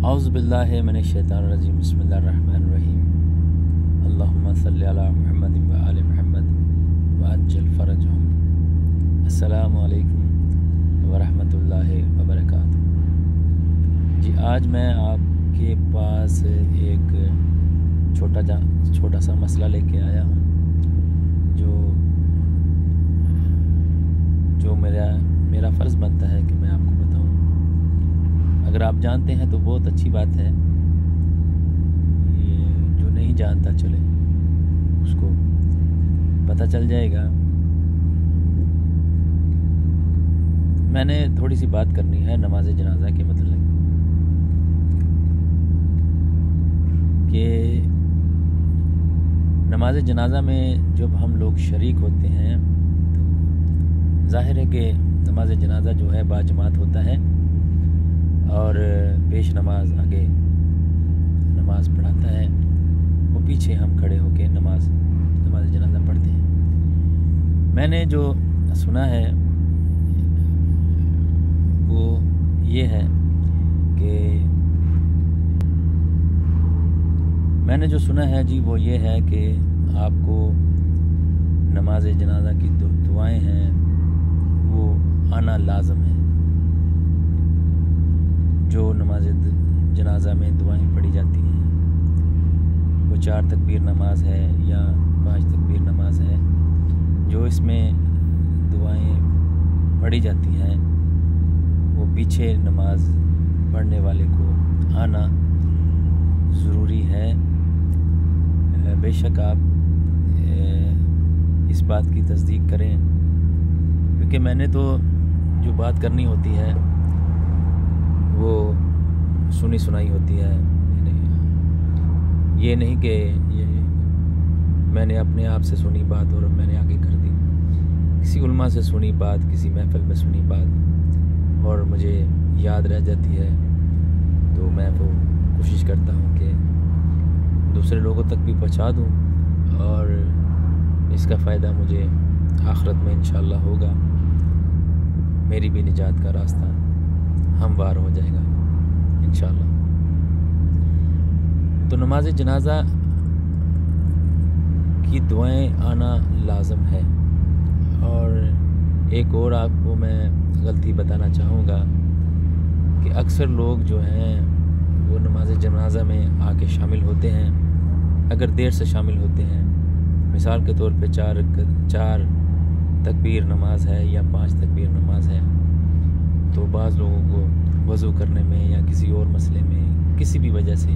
औज़ुबिल्लाहि मिनश्शैतानिर्रजीम बिस्मिल्लाहिर्रहमानिर्रहीम अल्लाहुम्मा सल्लि अला मुहम्मद व आलि मुहम्मद व अज्जिल फ़रजहुम। अस्सलामु अलैकुम व रहमतुल्लाहि व बरकातुहू। जी, आज मैं आपके पास एक छोटा सा मसला लेके आया हूँ जो मेरा फ़र्ज़ बनता है कि मैं आपको बताऊँ। अगर आप जानते हैं तो बहुत अच्छी बात है, ये जो नहीं जानता चले उसको पता चल जाएगा। मैंने थोड़ी सी बात करनी है नमाज जनाजा के मतलब कि नमाज जनाजा में जब हम लोग शरीक होते हैं तो ज़ाहिर है कि नमाज जनाजा जो है बाजमात होता है और पेश नमाज आगे नमाज पढ़ाता है, वो पीछे हम खड़े होकर नमाज जनाजा पढ़ते हैं। मैंने जो सुना है वो ये है कि वो ये है कि आपको नमाज जनाजा की दुआएं हैं वो आना लाजम है। जो नमाज जनाजा में दुआएं पढ़ी जाती हैं वो 4 तकबीर नमाज है या 5 तकबीर नमाज है, जो इसमें दुआएं पढ़ी जाती हैं वो पीछे नमाज पढ़ने वाले को आना ज़रूरी है। बेशक आप इस बात की तस्दीक करें, क्योंकि मैंने तो जो बात करनी होती है वो सुनी सुनाई होती है। ये नहीं कि ये मैंने अपने आप से सुनी बात और मैंने आगे कर दी। किसी उलमा से सुनी बात, किसी महफिल में सुनी बात और मुझे याद रह जाती है तो मैं वो कोशिश करता हूँ कि दूसरे लोगों तक भी पहुँचा दूँ और इसका फ़ायदा मुझे आखिरत में इंशाअल्लाह होगा। मेरी भी निजात का रास्ता हमवार हो जाएगा इंशाअल्लाह। तो नमाज जनाजा की दुआएं आना लाजम है। और एक और आपको मैं गलती बताना चाहूँगा कि अक्सर लोग जो हैं वो नमाज जनाजा में आके शामिल होते हैं। अगर देर से शामिल होते हैं, मिसाल के तौर पे 4 तकबीर नमाज है या 5 तकबीर नमाज है, तो बाज़ लोगों को वज़ू करने में या किसी और मसले में किसी भी वजह से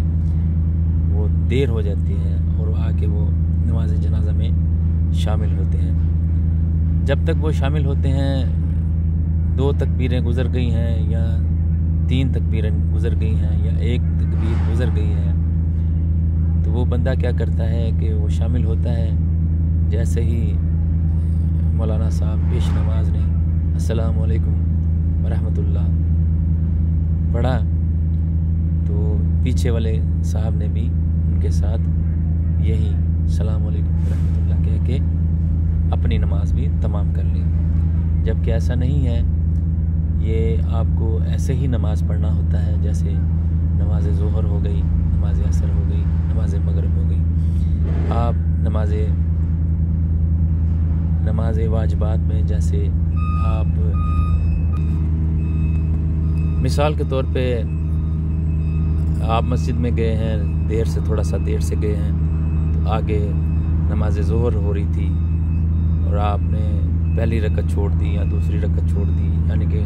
वो देर हो जाती है और आके वो नमाज जनाजा में शामिल होते हैं। जब तक वो शामिल होते हैं 2 तकबीरें गुज़र गई हैं या 3 तकबीरें गुज़र गई हैं या 1 तकबीर गुज़र गई है, तो वो बंदा क्या करता है कि वो शामिल होता है। जैसे ही मौलाना साहब पेश नमाज ने अस्सलामु अलैकुम रहमतुल्लाह पढ़ा तो पीछे वाले साहब ने भी उनके साथ यही सलाम अलैकुम रहमतुल्लाह कह के अपनी नमाज भी तमाम कर ली। जबकि ऐसा नहीं है, ये आपको ऐसे ही नमाज पढ़ना होता है जैसे नमाज ज़ोहर हो गई, नमाज असर हो गई, नमाज मगरिब हो गई। आप नमाज वाजिबात में जैसे आप मिसाल के तौर पे आप मस्जिद में गए हैं, थोड़ा सा देर से गए हैं, तो आगे नमाज ज़ोहर हो रही थी और आपने पहली रकत छोड़ दी या दूसरी रकत छोड़ दी, यानी कि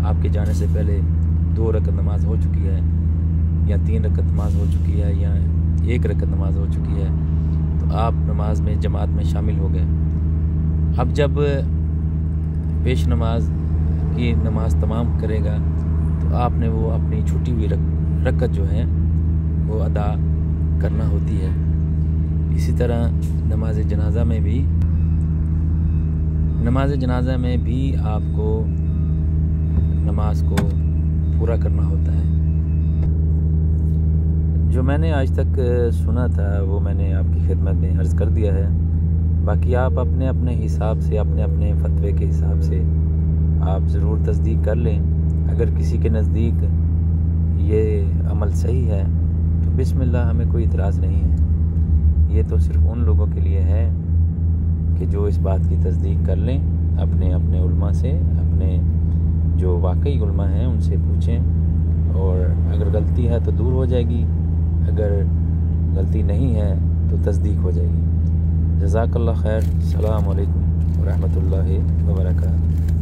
आपके जाने से पहले 2 रकत नमाज हो चुकी है या 3 रकत नमाज हो चुकी है या 1 रकत नमाज हो चुकी है, तो आप नमाज में जमात में शामिल हो गए। अब जब पेश नमाज की नमाज तमाम करेगा तो आपने वो अपनी छूटी हुई रकत जो है वो अदा करना होती है। इसी तरह नमाज जनाजा में भी आपको नमाज को पूरा करना होता है। जो मैंने आज तक सुना था वो मैंने आपकी खिदमत में अर्ज़ कर दिया है। बाकी आप अपने अपने हिसाब से, अपने अपने फतवे के हिसाब से आप ज़रूर तस्दीक कर लें। अगर किसी के नज़दीक ये अमल अमाल सही है तो बिस्मिल्लाह, हमें कोई इतराज़ नहीं है। ये तो सिर्फ़ उन लोगों के लिए है कि जो इस बात की तस्दीक कर लें, अपने अपने उलमा से, अपने जो वाकई उलमा हैं उनसे पूछें, और अगर गलती है तो दूर हो जाएगी, अगर गलती नहीं है तो तस्दीक हो जाएगी। जज़ाकल्लाह खैर। अस्सलामु अलैकुम व रहमतुल्लाहि व बरकातुहू।